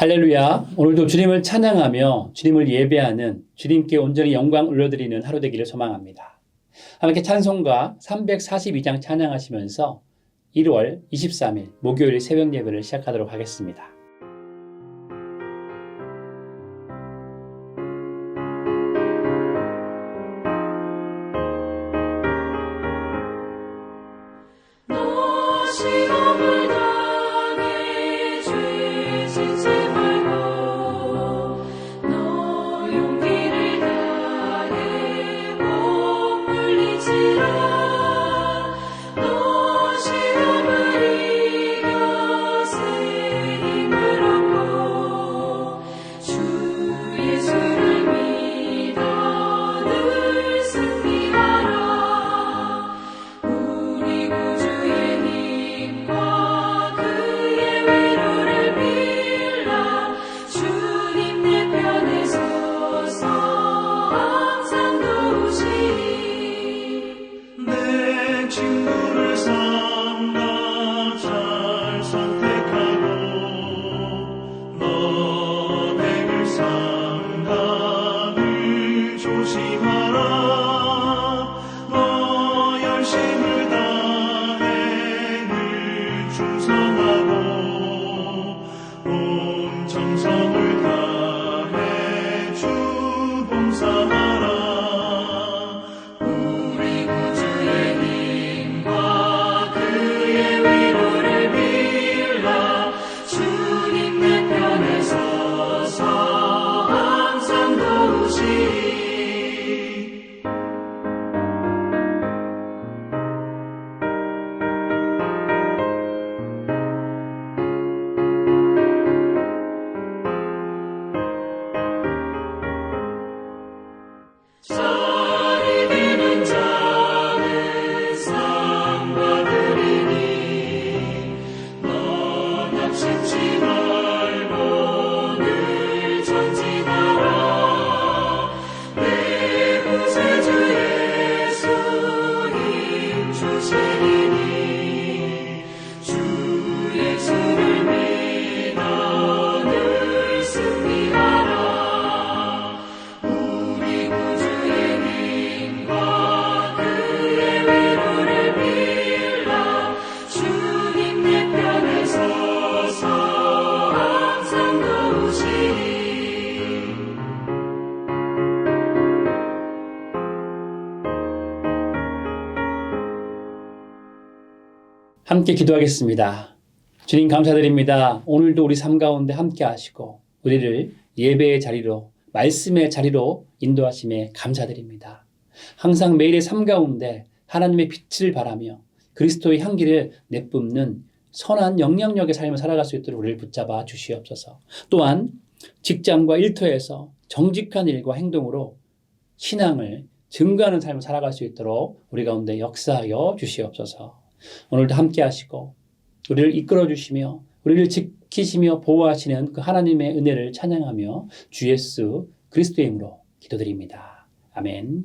할렐루야. 오늘도 주님을 찬양하며 주님을 예배하는 주님께 온전히 영광 올려드리는 하루 되기를 소망합니다. 함께 찬송가 342장 찬양하시면서 1월 23일 목요일 새벽 예배를 시작하도록 하겠습니다. 함께 기도하겠습니다. 주님 감사드립니다. 오늘도 우리 삶 가운데 함께 하시고 우리를 예배의 자리로 말씀의 자리로 인도하심에 감사드립니다. 항상 매일의 삶 가운데 하나님의 빛을 바라며 그리스도의 향기를 내뿜는 선한 영향력의 삶을 살아갈 수 있도록 우리를 붙잡아 주시옵소서. 또한 직장과 일터에서 정직한 일과 행동으로 신앙을 증거하는 삶을 살아갈 수 있도록 우리 가운데 역사하여 주시옵소서. 오늘도 함께 하시고 우리를 이끌어 주시며 우리를 지키시며 보호하시는 그 하나님의 은혜를 찬양하며 주 예수 그리스도의 이름으로 기도드립니다. 아멘.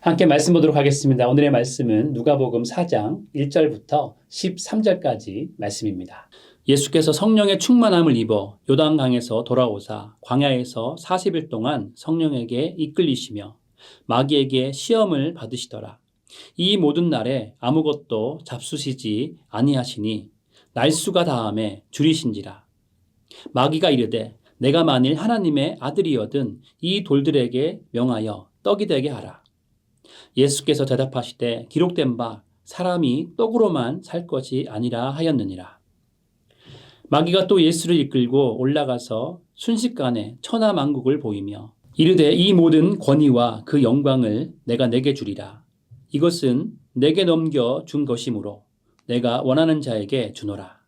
함께 말씀 보도록 하겠습니다. 오늘의 말씀은 누가복음 4장 1절부터 13절까지 말씀입니다. 예수께서 성령의 충만함을 입어 요단강에서 돌아오사 광야에서 40일 동안 성령에게 이끌리시며 마귀에게 시험을 받으시더라. 이 모든 날에 아무것도 잡수시지 아니하시니 날수가 다함에 줄이신지라. 마귀가 이르되 내가 만일 하나님의 아들이거든 이 돌들에게 명하여 떡이 되게 하라. 예수께서 대답하시되 기록된 바 사람이 떡으로만 살 것이 아니라 하였느니라. 마귀가 또 예수를 이끌고 올라가서 순식간에 천하만국을 보이며 이르되 이 모든 권위와 그 영광을 내가 내게 주리라. 이것은 내게 넘겨 준 것이므로 내가 원하는 자에게 주노라.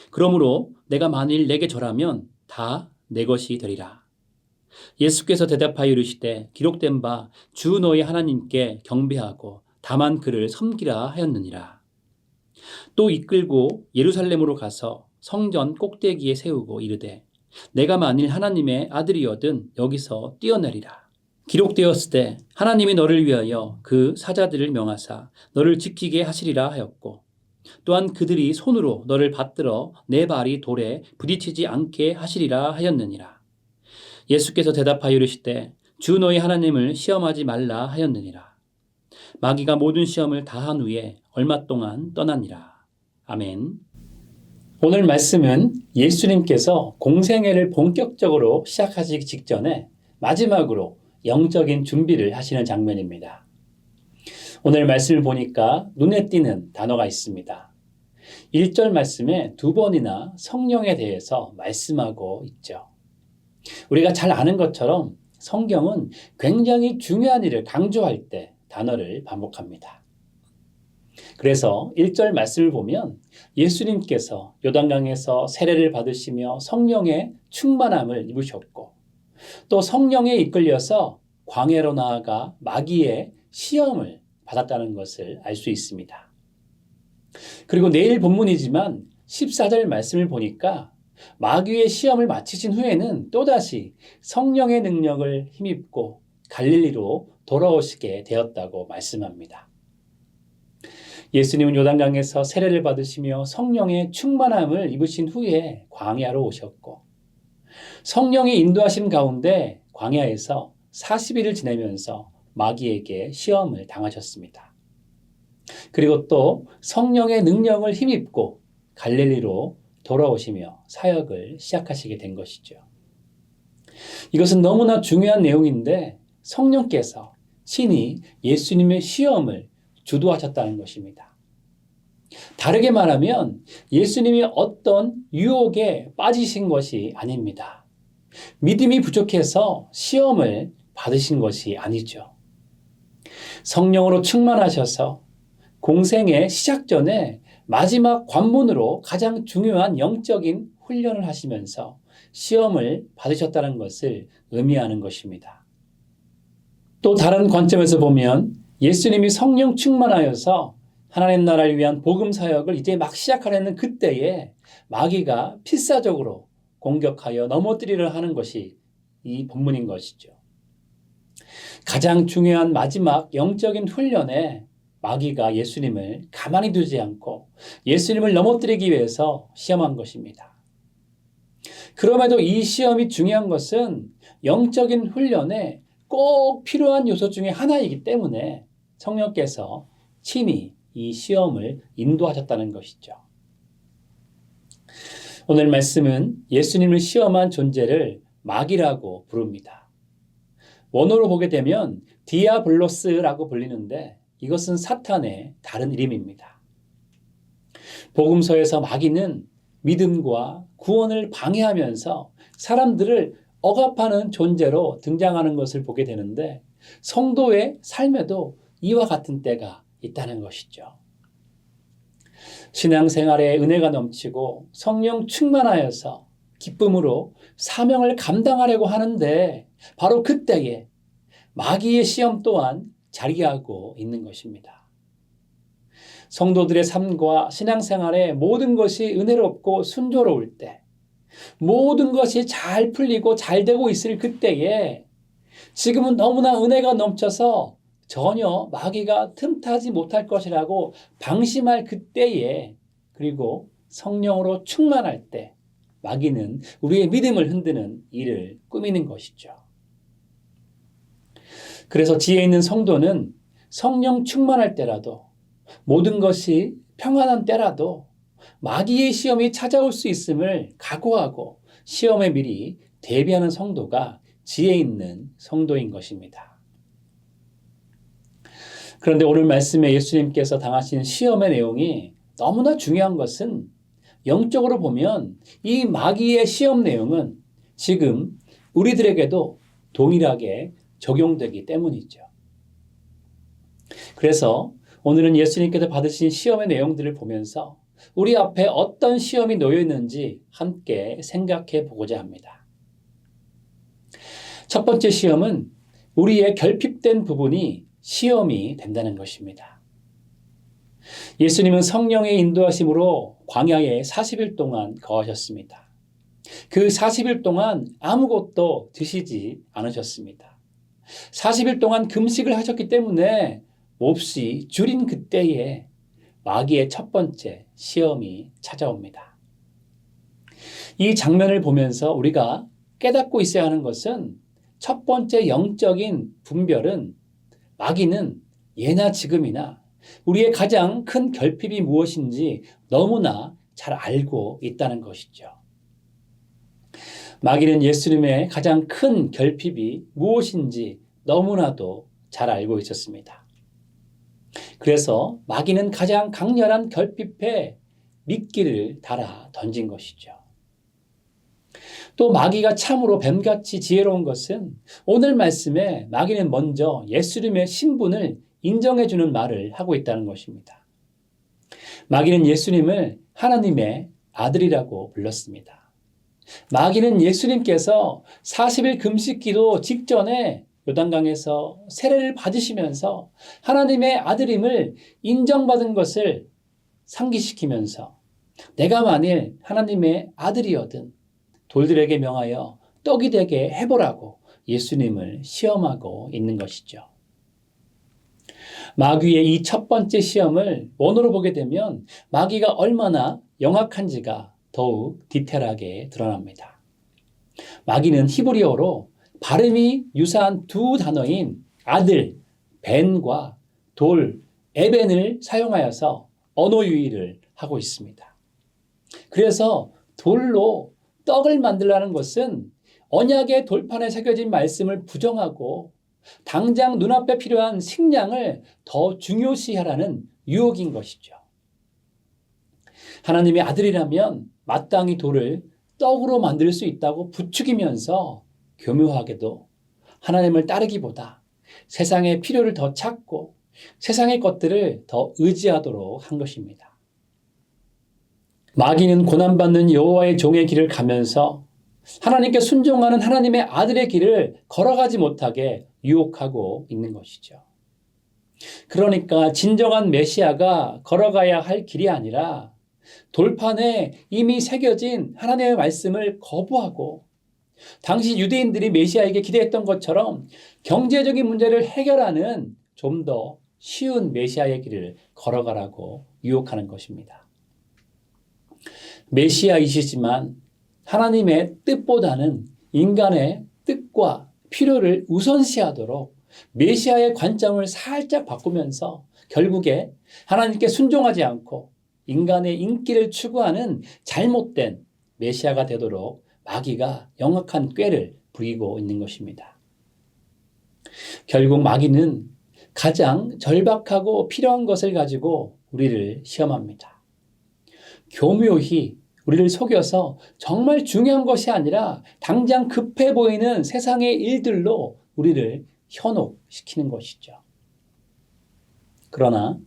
그러므로 내가 만일 내게 절하면 다 내 것이 되리라. 예수께서 대답하여 이르시되 기록된 바 주 너희 하나님께 경배하고 다만 그를 섬기라 하였느니라. 또 이끌고 예루살렘으로 가서 성전 꼭대기에 세우고 이르되 내가 만일 하나님의 아들이거든 여기서 뛰어내리라. 기록되었을 때 하나님이 너를 위하여 그 사자들을 명하사 너를 지키게 하시리라 하였고 또한 그들이 손으로 너를 받들어 내 발이 돌에 부딪히지 않게 하시리라 하였느니라. 예수께서 대답하여 이르시되 주 너희 하나님을 시험하지 말라 하였느니라. 마귀가 모든 시험을 다한 후에 얼마 동안 떠나니라. 아멘. 오늘 말씀은 예수님께서 공생애를 본격적으로 시작하시기 직전에 마지막으로 영적인 준비를 하시는 장면입니다. 오늘 말씀을 보니까 눈에 띄는 단어가 있습니다. 1절 말씀에 2번이나 성령에 대해서 말씀하고 있죠. 우리가 잘 아는 것처럼 성경은 굉장히 중요한 일을 강조할 때 단어를 반복합니다. 그래서 1절 말씀을 보면 예수님께서 요단강에서 세례를 받으시며 성령의 충만함을 입으셨고 또 성령에 이끌려서 광야로 나아가 마귀의 시험을 받았다는 것을 알 수 있습니다. 그리고 내일 본문이지만 14절 말씀을 보니까 마귀의 시험을 마치신 후에는 또다시 성령의 능력을 힘입고 갈릴리로 돌아오시게 되었다고 말씀합니다. 예수님은 요단강에서 세례를 받으시며 성령의 충만함을 입으신 후에 광야로 오셨고 성령의 인도하심 가운데 광야에서 40일을 지내면서 마귀에게 시험을 당하셨습니다. 그리고 또 성령의 능력을 힘입고 갈릴리로 돌아오시며 사역을 시작하시게 된 것이죠. 이것은 너무나 중요한 내용인데 성령께서 친히 예수님의 시험을 주도하셨다는 것입니다. 다르게 말하면 예수님이 어떤 유혹에 빠지신 것이 아닙니다. 믿음이 부족해서 시험을 받으신 것이 아니죠. 성령으로 충만하셔서 공생의 시작 전에 마지막 관문으로 가장 중요한 영적인 훈련을 하시면서 시험을 받으셨다는 것을 의미하는 것입니다. 또 다른 관점에서 보면 예수님이 성령 충만하여서 하나님 나라를 위한 복음 사역을 이제 막 시작하려는 그때에 마귀가 필사적으로 공격하여 넘어뜨리려 하는 것이 이 본문인 것이죠. 가장 중요한 마지막 영적인 훈련에 마귀가 예수님을 가만히 두지 않고 예수님을 넘어뜨리기 위해서 시험한 것입니다. 그럼에도 이 시험이 중요한 것은 영적인 훈련에 꼭 필요한 요소 중에 하나이기 때문에 성령께서 친히 이 시험을 인도하셨다는 것이죠. 오늘 말씀은 예수님을 시험한 존재를 마귀라고 부릅니다. 원어로 보게 되면 디아블로스라고 불리는데 이것은 사탄의 다른 이름입니다. 복음서에서 마귀는 믿음과 구원을 방해하면서 사람들을 억압하는 존재로 등장하는 것을 보게 되는데 성도의 삶에도 이와 같은 때가 있다는 것이죠. 신앙생활에 은혜가 넘치고 성령 충만하여서 기쁨으로 사명을 감당하려고 하는데 바로 그때에 마귀의 시험 또한 자리하고 있는 것입니다. 성도들의 삶과 신앙생활에 모든 것이 은혜롭고 순조로울 때, 모든 것이 잘 풀리고 잘 되고 있을 그때에 지금은 너무나 은혜가 넘쳐서 전혀 마귀가 틈타지 못할 것이라고 방심할 그때에 그리고 성령으로 충만할 때 마귀는 우리의 믿음을 흔드는 일을 꾸미는 것이죠. 그래서 지혜 있는 성도는 성령 충만할 때라도 모든 것이 평안한 때라도 마귀의 시험이 찾아올 수 있음을 각오하고 시험에 미리 대비하는 성도가 지혜 있는 성도인 것입니다. 그런데 오늘 말씀에 예수님께서 당하신 시험의 내용이 너무나 중요한 것은 영적으로 보면 이 마귀의 시험 내용은 지금 우리들에게도 동일하게 적용되기 때문이죠. 그래서 오늘은 예수님께서 받으신 시험의 내용들을 보면서 우리 앞에 어떤 시험이 놓여 있는지 함께 생각해 보고자 합니다. 첫 번째 시험은 우리의 결핍된 부분이 시험이 된다는 것입니다. 예수님은 성령의 인도하심으로 광야에 40일 동안 거하셨습니다. 그 40일 동안 아무것도 드시지 않으셨습니다. 40일 동안 금식을 하셨기 때문에 몹시 줄인 그때에 마귀의 첫 번째 시험이 찾아옵니다. 이 장면을 보면서 우리가 깨닫고 있어야 하는 것은 첫 번째 영적인 분별은 마귀는 예나 지금이나 우리의 가장 큰 결핍이 무엇인지 너무나 잘 알고 있다는 것이죠. 마귀는 예수님의 가장 큰 결핍이 무엇인지 너무나도 잘 알고 있었습니다. 그래서 마귀는 가장 강렬한 결핍에 미끼를 달아 던진 것이죠. 또 마귀가 참으로 뱀같이 지혜로운 것은 오늘 말씀에 마귀는 먼저 예수님의 신분을 인정해주는 말을 하고 있다는 것입니다. 마귀는 예수님을 하나님의 아들이라고 불렀습니다. 마귀는 예수님께서 40일 금식기도 직전에 요단강에서 세례를 받으시면서 하나님의 아들임을 인정받은 것을 상기시키면서 내가 만일 하나님의 아들이거든 돌들에게 명하여 떡이 되게 해보라고 예수님을 시험하고 있는 것이죠. 마귀의 이 첫 번째 시험을 원어로 보게 되면 마귀가 얼마나 영악한지가 더욱 디테일하게 드러납니다. 마귀는 히브리어로 발음이 유사한 두 단어인 아들, 벤과 돌, 에벤을 사용하여서 언어 유희를 하고 있습니다. 그래서 돌로 떡을 만들라는 것은 언약의 돌판에 새겨진 말씀을 부정하고 당장 눈앞에 필요한 식량을 더 중요시하라는 유혹인 것이죠. 하나님의 아들이라면 마땅히 돌을 떡으로 만들 수 있다고 부추기면서 교묘하게도 하나님을 따르기보다 세상의 필요를 더 찾고 세상의 것들을 더 의지하도록 한 것입니다. 마귀는 고난받는 여호와의 종의 길을 가면서 하나님께 순종하는 하나님의 아들의 길을 걸어가지 못하게 유혹하고 있는 것이죠. 그러니까 진정한 메시아가 걸어가야 할 길이 아니라 돌판에 이미 새겨진 하나님의 말씀을 거부하고 당시 유대인들이 메시아에게 기대했던 것처럼 경제적인 문제를 해결하는 좀 더 쉬운 메시아의 길을 걸어가라고 유혹하는 것입니다. 메시아이시지만 하나님의 뜻보다는 인간의 뜻과 필요를 우선시하도록 메시아의 관점을 살짝 바꾸면서 결국에 하나님께 순종하지 않고 인간의 인기를 추구하는 잘못된 메시아가 되도록 마귀가 영악한 꾀를 부리고 있는 것입니다. 결국 마귀는 가장 절박하고 필요한 것을 가지고 우리를 시험합니다. 교묘히 우리를 속여서 정말 중요한 것이 아니라 당장 급해 보이는 세상의 일들로 우리를 현혹시키는 것이죠. 그러나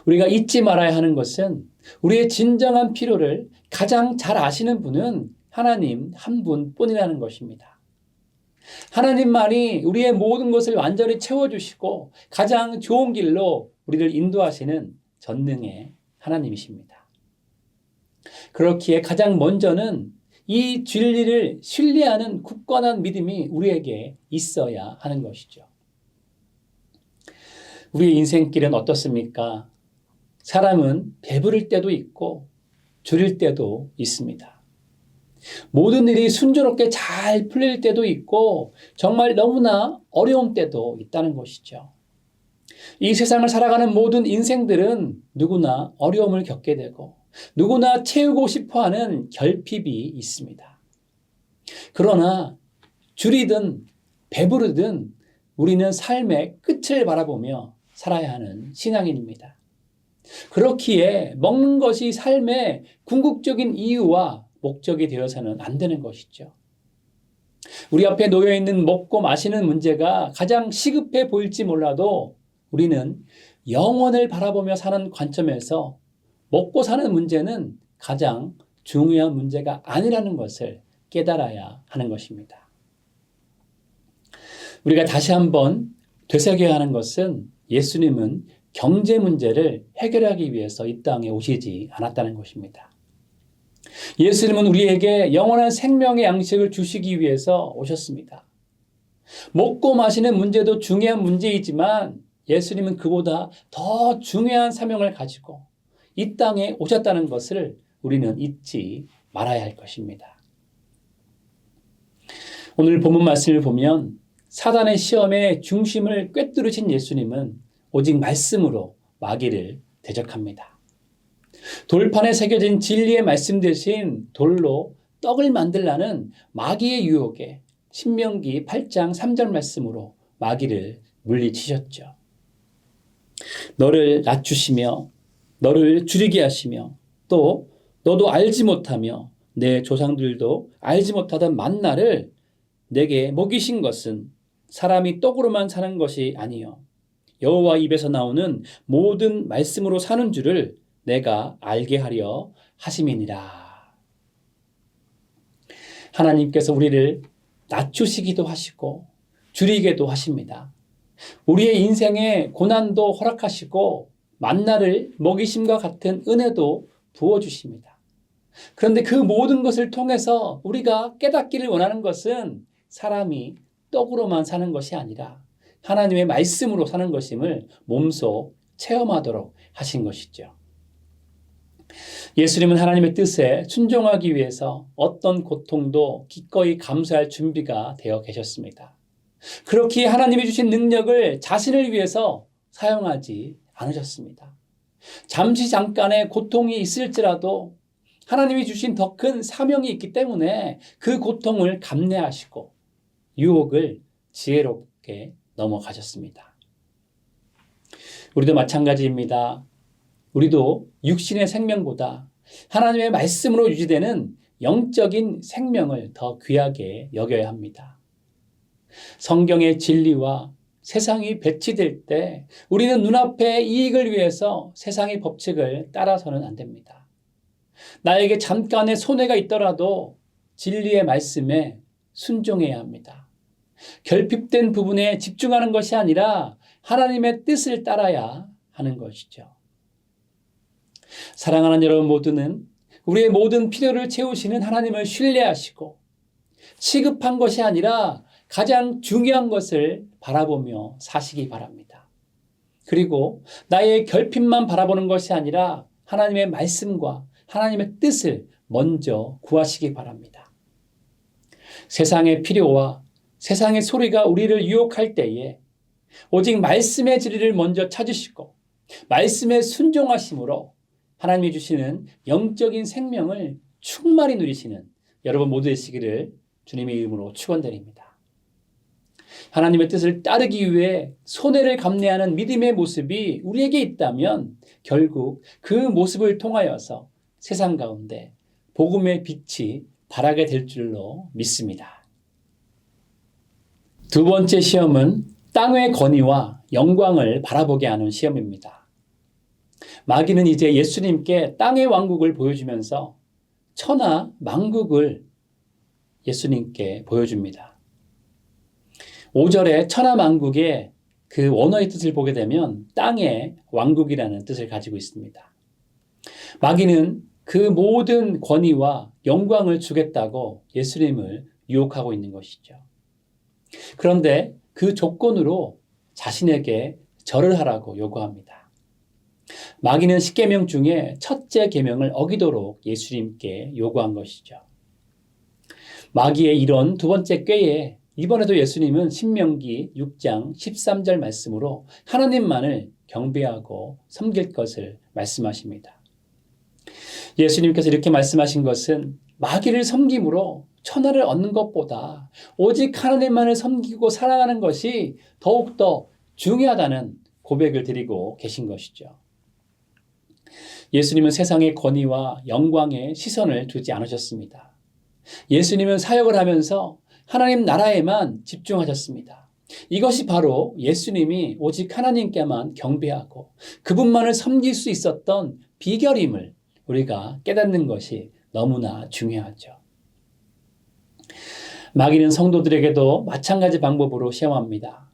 우리가 잊지 말아야 하는 것은 우리의 진정한 필요를 가장 잘 아시는 분은 하나님 한 분뿐이라는 것입니다. 하나님만이 우리의 모든 것을 완전히 채워주시고 가장 좋은 길로 우리를 인도하시는 전능의 하나님이십니다. 그렇기에 가장 먼저는 이 진리를 신뢰하는 굳건한 믿음이 우리에게 있어야 하는 것이죠. 우리의 인생길은 어떻습니까? 사람은 배부를 때도 있고 줄일 때도 있습니다. 모든 일이 순조롭게 잘 풀릴 때도 있고 정말 너무나 어려운 때도 있다는 것이죠. 이 세상을 살아가는 모든 인생들은 누구나 어려움을 겪게 되고 누구나 채우고 싶어하는 결핍이 있습니다. 그러나 줄이든 배부르든 우리는 삶의 끝을 바라보며 살아야 하는 신앙인입니다. 그렇기에 먹는 것이 삶의 궁극적인 이유와 목적이 되어서는 안 되는 것이죠. 우리 앞에 놓여있는 먹고 마시는 문제가 가장 시급해 보일지 몰라도 우리는 영원을 바라보며 사는 관점에서 먹고 사는 문제는 가장 중요한 문제가 아니라는 것을 깨달아야 하는 것입니다. 우리가 다시 한번 되새겨야 하는 것은 예수님은 경제 문제를 해결하기 위해서 이 땅에 오시지 않았다는 것입니다. 예수님은 우리에게 영원한 생명의 양식을 주시기 위해서 오셨습니다. 먹고 마시는 문제도 중요한 문제이지만 예수님은 그보다 더 중요한 사명을 가지고 이 땅에 오셨다는 것을 우리는 잊지 말아야 할 것입니다. 오늘 본문 말씀을 보면 사단의 시험의 중심을 꿰뚫으신 예수님은 오직 말씀으로 마귀를 대적합니다. 돌판에 새겨진 진리의 말씀 대신 돌로 떡을 만들라는 마귀의 유혹에 신명기 8장 3절 말씀으로 마귀를 물리치셨죠. 너를 낮추시며 너를 줄이게 하시며 또 너도 알지 못하며 내 조상들도 알지 못하던 만나를 내게 먹이신 것은 사람이 떡으로만 사는 것이 아니요 여호와 입에서 나오는 모든 말씀으로 사는 줄을 내가 알게 하려 하심이니라. 하나님께서 우리를 낮추시기도 하시고 줄이게도 하십니다. 우리의 인생에 고난도 허락하시고 만나를 먹이심과 같은 은혜도 부어주십니다. 그런데 그 모든 것을 통해서 우리가 깨닫기를 원하는 것은 사람이 떡으로만 사는 것이 아니라 하나님의 말씀으로 사는 것임을 몸소 체험하도록 하신 것이죠. 예수님은 하나님의 뜻에 순종하기 위해서 어떤 고통도 기꺼이 감수할 준비가 되어 계셨습니다. 그렇기에 하나님이 주신 능력을 자신을 위해서 사용하지 않으셨습니다. 잠시 잠깐의 고통이 있을지라도 하나님이 주신 더 큰 사명이 있기 때문에 그 고통을 감내하시고 유혹을 지혜롭게 넘어가셨습니다. 우리도 마찬가지입니다. 우리도 육신의 생명보다 하나님의 말씀으로 유지되는 영적인 생명을 더 귀하게 여겨야 합니다. 성경의 진리와 세상이 배치될 때 우리는 눈앞의 이익을 위해서 세상의 법칙을 따라서는 안 됩니다. 나에게 잠깐의 손해가 있더라도 진리의 말씀에 순종해야 합니다. 결핍된 부분에 집중하는 것이 아니라 하나님의 뜻을 따라야 하는 것이죠. 사랑하는 여러분 모두는 우리의 모든 필요를 채우시는 하나님을 신뢰하시고 시급한 것이 아니라 가장 중요한 것을 바라보며 사시기 바랍니다. 그리고 나의 결핍만 바라보는 것이 아니라 하나님의 말씀과 하나님의 뜻을 먼저 구하시기 바랍니다. 세상의 필요와 세상의 소리가 우리를 유혹할 때에 오직 말씀의 진리를 먼저 찾으시고 말씀에 순종하심으로 하나님이 주시는 영적인 생명을 충만히 누리시는 여러분 모두 되시기를 주님의 이름으로 축원드립니다. 하나님의 뜻을 따르기 위해 손해를 감내하는 믿음의 모습이 우리에게 있다면 결국 그 모습을 통하여서 세상 가운데 복음의 빛이 발하게 될 줄로 믿습니다. 두 번째 시험은 땅의 권위와 영광을 바라보게 하는 시험입니다. 마귀는 이제 예수님께 땅의 왕국을 보여주면서 천하 만국을 예수님께 보여줍니다. 5절에 천하 만국의 그 원어의 뜻을 보게 되면 땅의 왕국이라는 뜻을 가지고 있습니다. 마귀는 그 모든 권위와 영광을 주겠다고 예수님을 유혹하고 있는 것이죠. 그런데 그 조건으로 자신에게 절을 하라고 요구합니다. 마귀는 10계명 중에 첫째 계명을 어기도록 예수님께 요구한 것이죠. 마귀의 이런 두 번째 꾀에 이번에도 예수님은 신명기 6장 13절 말씀으로 하나님만을 경배하고 섬길 것을 말씀하십니다. 예수님께서 이렇게 말씀하신 것은 마귀를 섬김으로 천하를 얻는 것보다 오직 하나님만을 섬기고 살아가는 것이 더욱더 중요하다는 고백을 드리고 계신 것이죠. 예수님은 세상의 권위와 영광에 시선을 두지 않으셨습니다. 예수님은 사역을 하면서 하나님 나라에만 집중하셨습니다. 이것이 바로 예수님이 오직 하나님께만 경배하고 그분만을 섬길 수 있었던 비결임을 우리가 깨닫는 것이 너무나 중요하죠. 마귀는 성도들에게도 마찬가지 방법으로 시험합니다.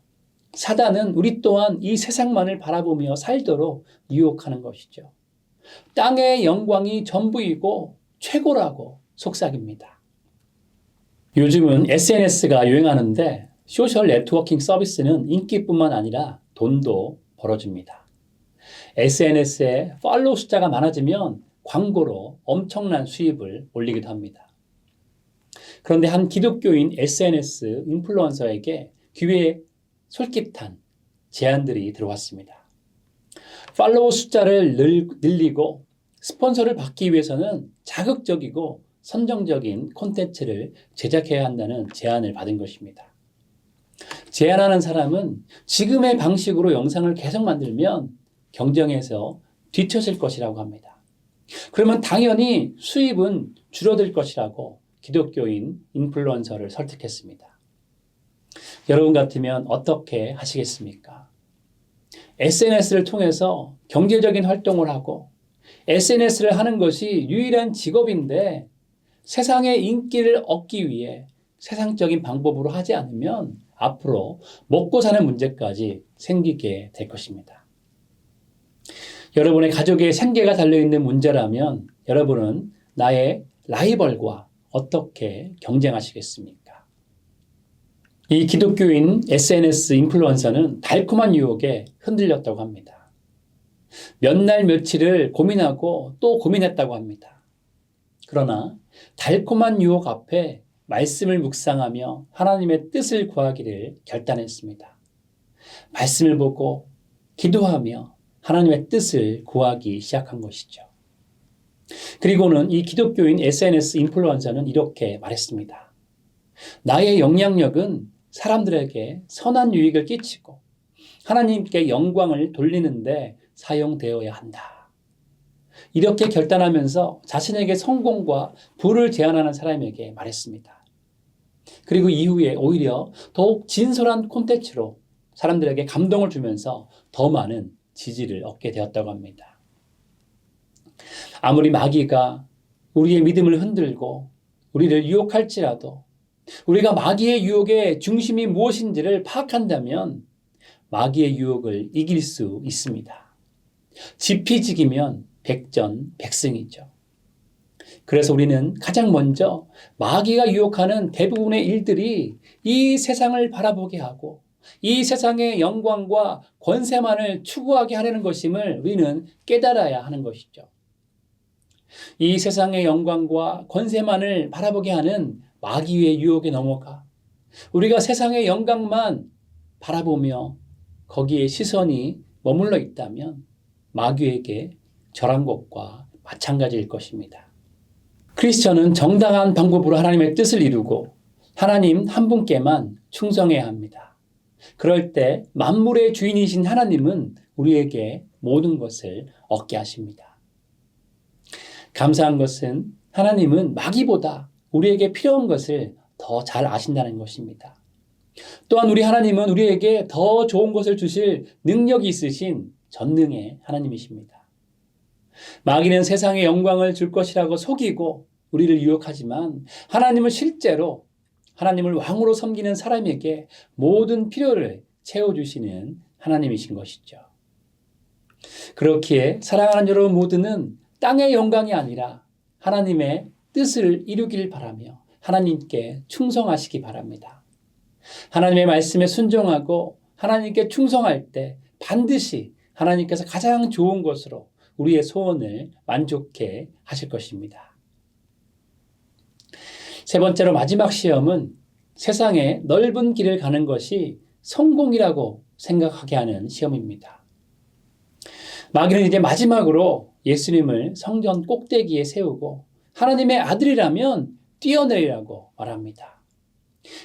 사단은 우리 또한 이 세상만을 바라보며 살도록 유혹하는 것이죠. 땅의 영광이 전부이고 최고라고 속삭입니다. 요즘은 SNS가 유행하는데 소셜 네트워킹 서비스는 인기뿐만 아니라 돈도 벌어줍니다. SNS에 팔로우 숫자가 많아지면 광고로 엄청난 수입을 올리기도 합니다. 그런데 한 기독교인 SNS 인플루언서에게 귀에 솔깃한 제안들이 들어왔습니다. 팔로워 숫자를 늘리고 스폰서를 받기 위해서는 자극적이고 선정적인 콘텐츠를 제작해야 한다는 제안을 받은 것입니다. 제안하는 사람은 지금의 방식으로 영상을 계속 만들면 경쟁에서 뒤처질 것이라고 합니다. 그러면 당연히 수입은 줄어들 것이라고 기독교인 인플루언서를 설득했습니다. 여러분 같으면 어떻게 하시겠습니까? SNS를 통해서 경제적인 활동을 하고 SNS를 하는 것이 유일한 직업인데 세상의 인기를 얻기 위해 세상적인 방법으로 하지 않으면 앞으로 먹고 사는 문제까지 생기게 될 것입니다. 여러분의 가족의 생계가 달려있는 문제라면 여러분은 나의 라이벌과 어떻게 경쟁하시겠습니까? 이 기독교인 SNS 인플루언서는 달콤한 유혹에 흔들렸다고 합니다. 몇 날 며칠을 고민하고 또 고민했다고 합니다. 그러나 달콤한 유혹 앞에 말씀을 묵상하며 하나님의 뜻을 구하기를 결단했습니다. 말씀을 보고 기도하며 하나님의 뜻을 구하기 시작한 것이죠. 그리고는 이 기독교인 SNS 인플루언서는 이렇게 말했습니다. 나의 영향력은 사람들에게 선한 유익을 끼치고 하나님께 영광을 돌리는데 사용되어야 한다. 이렇게 결단하면서 자신에게 성공과 부를 제안하는 사람에게 말했습니다. 그리고 이후에 오히려 더욱 진솔한 콘텐츠로 사람들에게 감동을 주면서 더 많은 지지를 얻게 되었다고 합니다. 아무리 마귀가 우리의 믿음을 흔들고 우리를 유혹할지라도 우리가 마귀의 유혹의 중심이 무엇인지를 파악한다면 마귀의 유혹을 이길 수 있습니다. 지피지기면 백전백승이죠. 그래서 우리는 가장 먼저 마귀가 유혹하는 대부분의 일들이 이 세상을 바라보게 하고 이 세상의 영광과 권세만을 추구하게 하려는 것임을 우리는 깨달아야 하는 것이죠. 이 세상의 영광과 권세만을 바라보게 하는 마귀의 유혹에 넘어가 우리가 세상의 영광만 바라보며 거기에 시선이 머물러 있다면 마귀에게 절한 것과 마찬가지일 것입니다. 크리스천은 정당한 방법으로 하나님의 뜻을 이루고 하나님 한 분께만 충성해야 합니다. 그럴 때 만물의 주인이신 하나님은 우리에게 모든 것을 얻게 하십니다. 감사한 것은 하나님은 마귀보다 우리에게 필요한 것을 더 잘 아신다는 것입니다. 또한 우리 하나님은 우리에게 더 좋은 것을 주실 능력이 있으신 전능의 하나님이십니다. 마귀는 세상의 영광을 줄 것이라고 속이고 우리를 유혹하지만 하나님은 실제로 하나님을 왕으로 섬기는 사람에게 모든 필요를 채워주시는 하나님이신 것이죠. 그렇기에 사랑하는 여러분 모두는 땅의 영광이 아니라 하나님의 뜻을 이루길 바라며 하나님께 충성하시기 바랍니다. 하나님의 말씀에 순종하고 하나님께 충성할 때 반드시 하나님께서 가장 좋은 것으로 우리의 소원을 만족해 하실 것입니다. 세 번째로 마지막 시험은 세상의 넓은 길을 가는 것이 성공이라고 생각하게 하는 시험입니다. 마귀는 이제 마지막으로 예수님을 성전 꼭대기에 세우고 하나님의 아들이라면 뛰어내리라고 말합니다.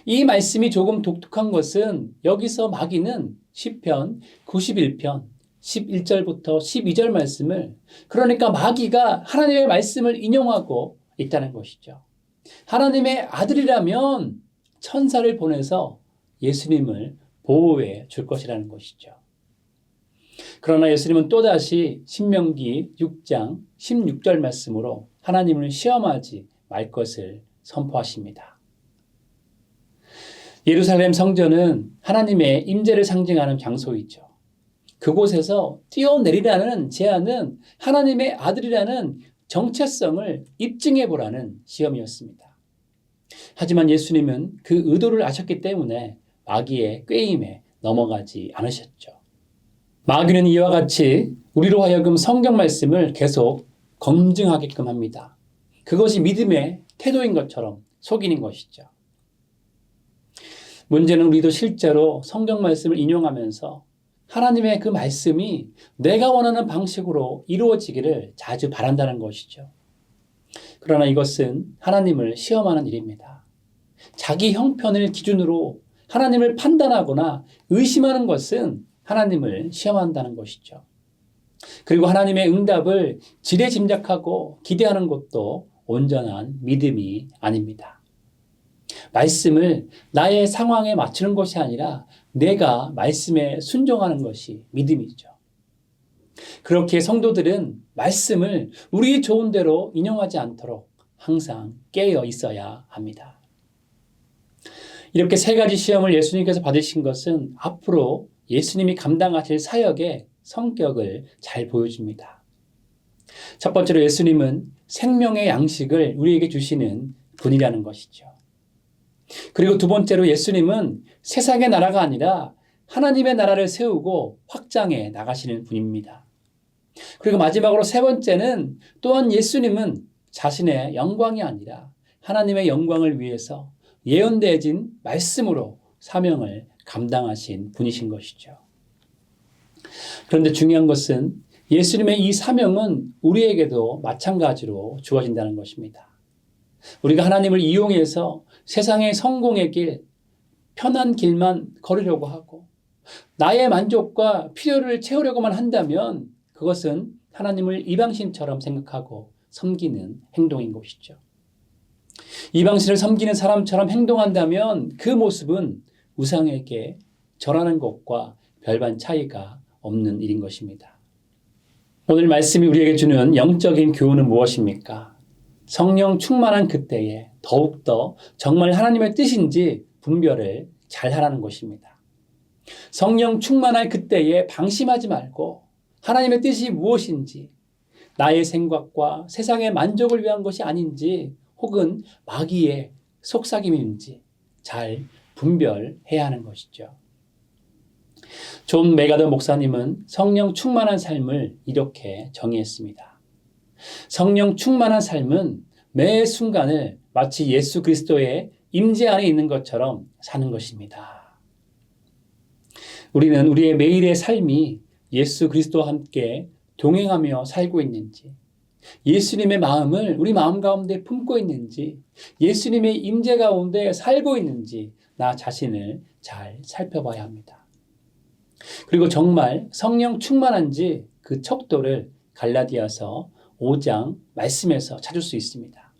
이 말씀이 조금 독특한 것은 여기서 마귀는 시편 91편 11절부터 12절 말씀을 그러니까 마귀가 하나님의 말씀을 인용하고 있다는 것이죠. 하나님의 아들이라면 천사를 보내서 예수님을 보호해 줄 것이라는 것이죠. 그러나 예수님은 또다시 신명기 6장 16절 말씀으로 하나님을 시험하지 말 것을 선포하십니다. 예루살렘 성전은 하나님의 임재를 상징하는 장소이죠. 그곳에서 뛰어내리라는 제안은 하나님의 아들이라는 정체성을 입증해 보라는 시험이었습니다. 하지만 예수님은 그 의도를 아셨기 때문에 마귀의 꾀임에 넘어가지 않으셨죠. 마귀는 이와 같이 우리로 하여금 성경 말씀을 계속 검증하게끔 합니다. 그것이 믿음의 태도인 것처럼 속이는 것이죠. 문제는 우리도 실제로 성경 말씀을 인용하면서 하나님의 그 말씀이 내가 원하는 방식으로 이루어지기를 자주 바란다는 것이죠. 그러나 이것은 하나님을 시험하는 일입니다. 자기 형편을 기준으로 하나님을 판단하거나 의심하는 것은 하나님을 시험한다는 것이죠. 그리고 하나님의 응답을 지레짐작하고 기대하는 것도 온전한 믿음이 아닙니다. 말씀을 나의 상황에 맞추는 것이 아니라 내가 말씀에 순종하는 것이 믿음이죠. 그렇게 성도들은 말씀을 우리 좋은 대로 인용하지 않도록 항상 깨어 있어야 합니다. 이렇게 세 가지 시험을 예수님께서 받으신 것은 앞으로 예수님이 감당하실 사역의 성격을 잘 보여줍니다. 첫 번째로 예수님은 생명의 양식을 우리에게 주시는 분이라는 것이죠. 그리고 두 번째로 예수님은 세상의 나라가 아니라 하나님의 나라를 세우고 확장해 나가시는 분입니다. 그리고 마지막으로 세 번째는 또한 예수님은 자신의 영광이 아니라 하나님의 영광을 위해서 예언되어진 말씀으로 사명을 감당하신 분이신 것이죠. 그런데 중요한 것은 예수님의 이 사명은 우리에게도 마찬가지로 주어진다는 것입니다. 우리가 하나님을 이용해서 세상의 성공의 길, 편한 길만 걸으려고 하고 나의 만족과 필요를 채우려고만 한다면 그것은 하나님을 이방신처럼 생각하고 섬기는 행동인 것이죠. 이방신을 섬기는 사람처럼 행동한다면 그 모습은 우상에게 절하는 것과 별반 차이가 없는 일인 것입니다. 오늘 말씀이 우리에게 주는 영적인 교훈은 무엇입니까? 성령 충만한 그때에 더욱더 정말 하나님의 뜻인지 분별을 잘 하라는 것입니다. 성령 충만할 그때에 방심하지 말고 하나님의 뜻이 무엇인지, 나의 생각과 세상의 만족을 위한 것이 아닌지 혹은 마귀의 속삭임인지 잘 분별해야 하는 것이죠. 존 메가더 목사님은 성령 충만한 삶을 이렇게 정의했습니다. 성령 충만한 삶은 매 순간을 마치 예수 그리스도의 임재 안에 있는 것처럼 사는 것입니다. 우리는 우리의 매일의 삶이 예수 그리스도와 함께 동행하며 살고 있는지, 예수님의 마음을 우리 마음 가운데 품고 있는지, 예수님의 임재 가운데 살고 있는지 나 자신을 잘 살펴봐야 합니다. 그리고 정말 성령 충만한지 그 척도를 갈라디아서 5장 말씀에서 찾을 수 있습니다.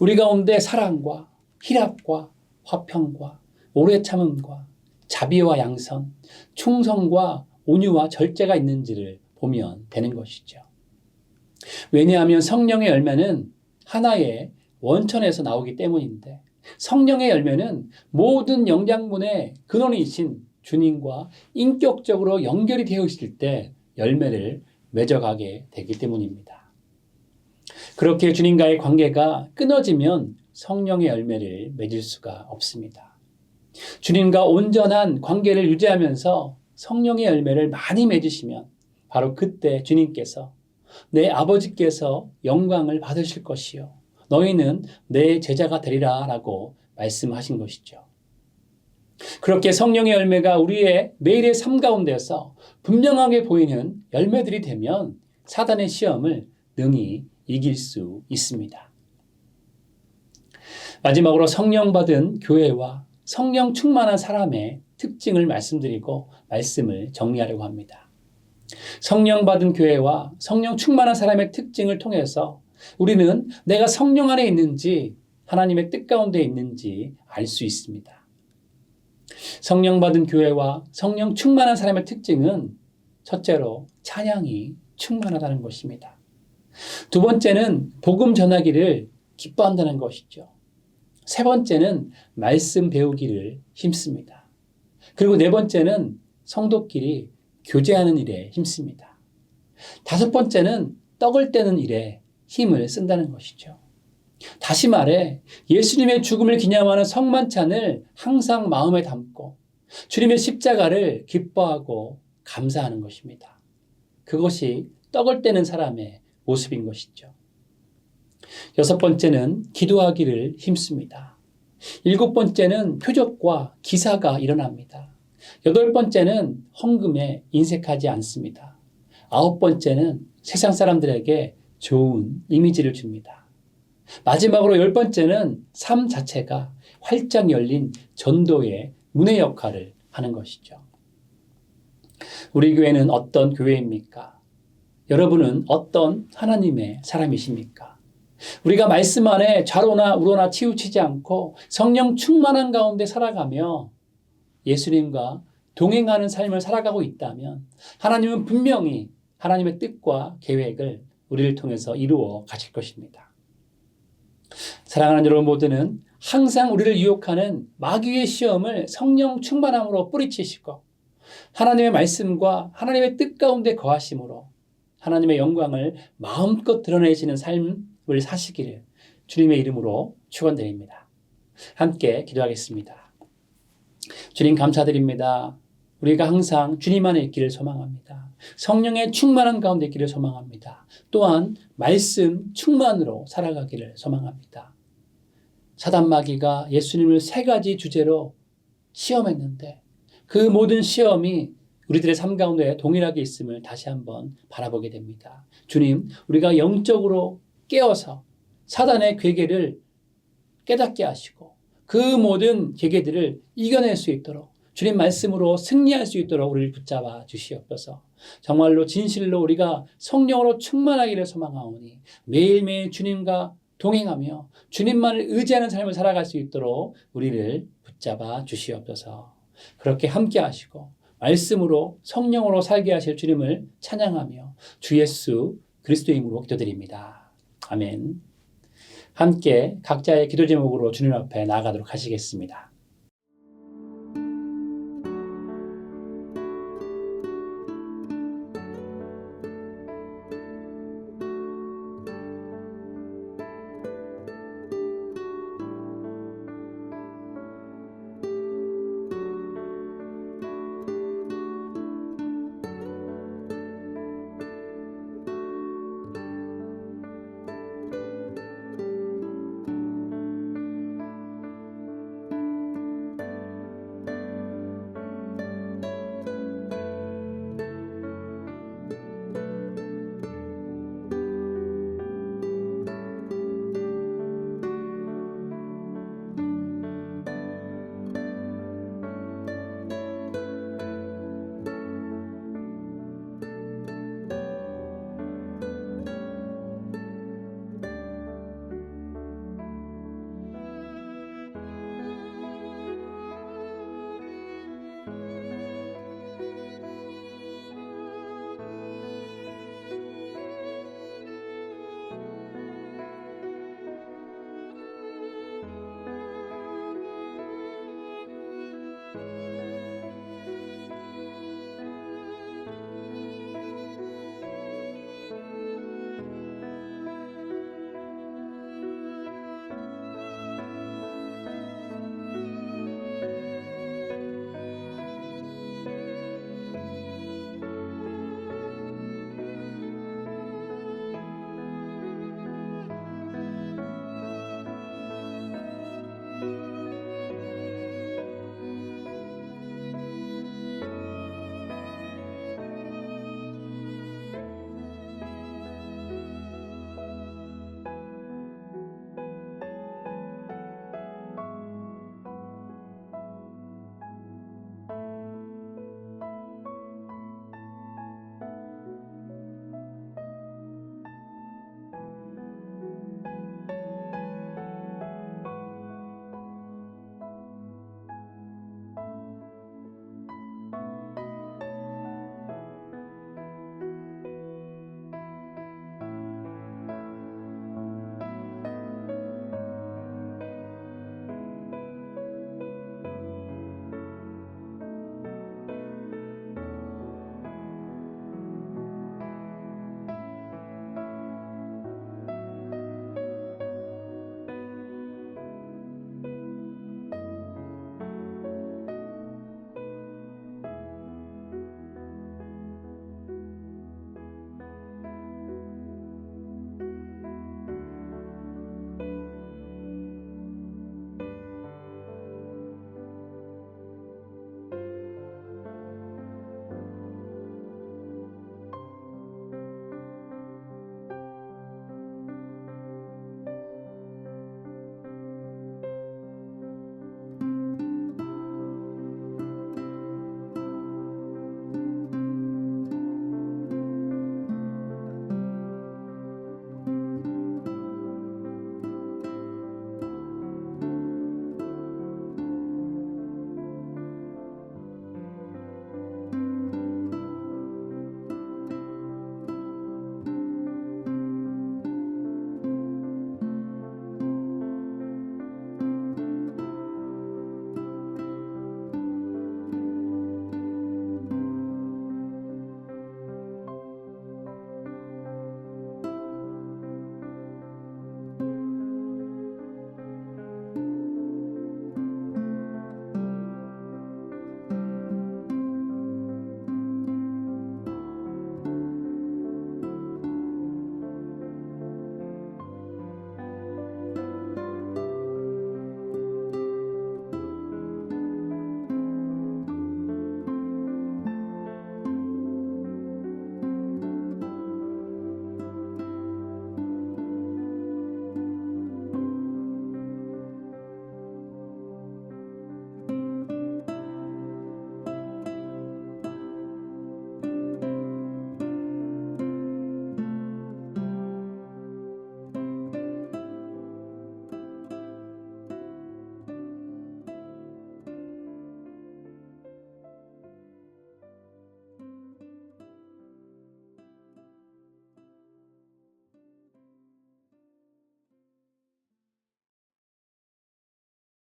우리 가운데 사랑과 희락과 화평과 오래 참음과 자비와 양선, 충성과 온유와 절제가 있는지를 보면 되는 것이죠. 왜냐하면 성령의 열매는 하나의 원천에서 나오기 때문인데 성령의 열매는 모든 영양분의 근원이신 주님과 인격적으로 연결이 되어 있을 때 열매를 맺어가게 되기 때문입니다. 그렇게 주님과의 관계가 끊어지면 성령의 열매를 맺을 수가 없습니다. 주님과 온전한 관계를 유지하면서 성령의 열매를 많이 맺으시면 바로 그때 주님께서 내 아버지께서 영광을 받으실 것이요 너희는 내 제자가 되리라 라고 말씀하신 것이죠. 그렇게 성령의 열매가 우리의 매일의 삶 가운데서 분명하게 보이는 열매들이 되면 사단의 시험을 능히 이길 수 있습니다. 마지막으로 성령 받은 교회와 성령 충만한 사람의 특징을 말씀드리고 말씀을 정리하려고 합니다. 성령 받은 교회와 성령 충만한 사람의 특징을 통해서 우리는 내가 성령 안에 있는지 하나님의 뜻 가운데 있는지 알 수 있습니다. 성령 받은 교회와 성령 충만한 사람의 특징은 첫째로 찬양이 충만하다는 것입니다. 두 번째는 복음 전하기를 기뻐한다는 것이죠. 세 번째는 말씀 배우기를 힘씁니다. 그리고 네 번째는 성도끼리 교제하는 일에 힘씁니다. 다섯 번째는 떡을 떼는 일에 힘을 쓴다는 것이죠. 다시 말해 예수님의 죽음을 기념하는 성만찬을 항상 마음에 담고 주님의 십자가를 기뻐하고 감사하는 것입니다. 그것이 떡을 떼는 사람의 모습인 것이죠. 6번째는 기도하기를 힘씁니다. 7번째는 표적과 기사가 일어납니다. 8번째는 헌금에 인색하지 않습니다. 9번째는 세상 사람들에게 좋은 이미지를 줍니다. 마지막으로 10번째는 삶 자체가 활짝 열린 전도의 문의 역할을 하는 것이죠. 우리 교회는 어떤 교회입니까? 여러분은 어떤 하나님의 사람이십니까? 우리가 말씀 안에 좌로나 우로나 치우치지 않고 성령 충만한 가운데 살아가며 예수님과 동행하는 삶을 살아가고 있다면 하나님은 분명히 하나님의 뜻과 계획을 우리를 통해서 이루어 가실 것입니다. 사랑하는 여러분 모두는 항상 우리를 유혹하는 마귀의 시험을 성령 충만함으로 뿌리치시고 하나님의 말씀과 하나님의 뜻 가운데 거하심으로 하나님의 영광을 마음껏 드러내시는 삶을 사시기를 주님의 이름으로 축원드립니다. 함께 기도하겠습니다. 주님 감사드립니다. 우리가 항상 주님 안에 있기를 소망합니다. 성령의 충만한 가운데 있기를 소망합니다. 또한 말씀 충만으로 살아가기를 소망합니다. 사단 마귀가 예수님을 3가지 주제로 시험했는데 그 모든 시험이 우리들의 삶 가운데 동일하게 있음을 다시 한번 바라보게 됩니다. 주님, 우리가 영적으로 깨어서 사단의 괴계를 깨닫게 하시고 그 모든 괴계들을 이겨낼 수 있도록 주님 말씀으로 승리할 수 있도록 우리를 붙잡아 주시옵소서. 정말로 진실로 우리가 성령으로 충만하기를 소망하오니 매일매일 주님과 동행하며 주님만을 의지하는 삶을 살아갈 수 있도록 우리를 붙잡아 주시옵소서. 그렇게 함께 하시고 말씀으로 성령으로 살게 하실 주님을 찬양하며 주 예수 그리스도의 이름으로 기도드립니다. 아멘. 함께 각자의 기도 제목으로 주님 앞에 나아가도록 하시겠습니다.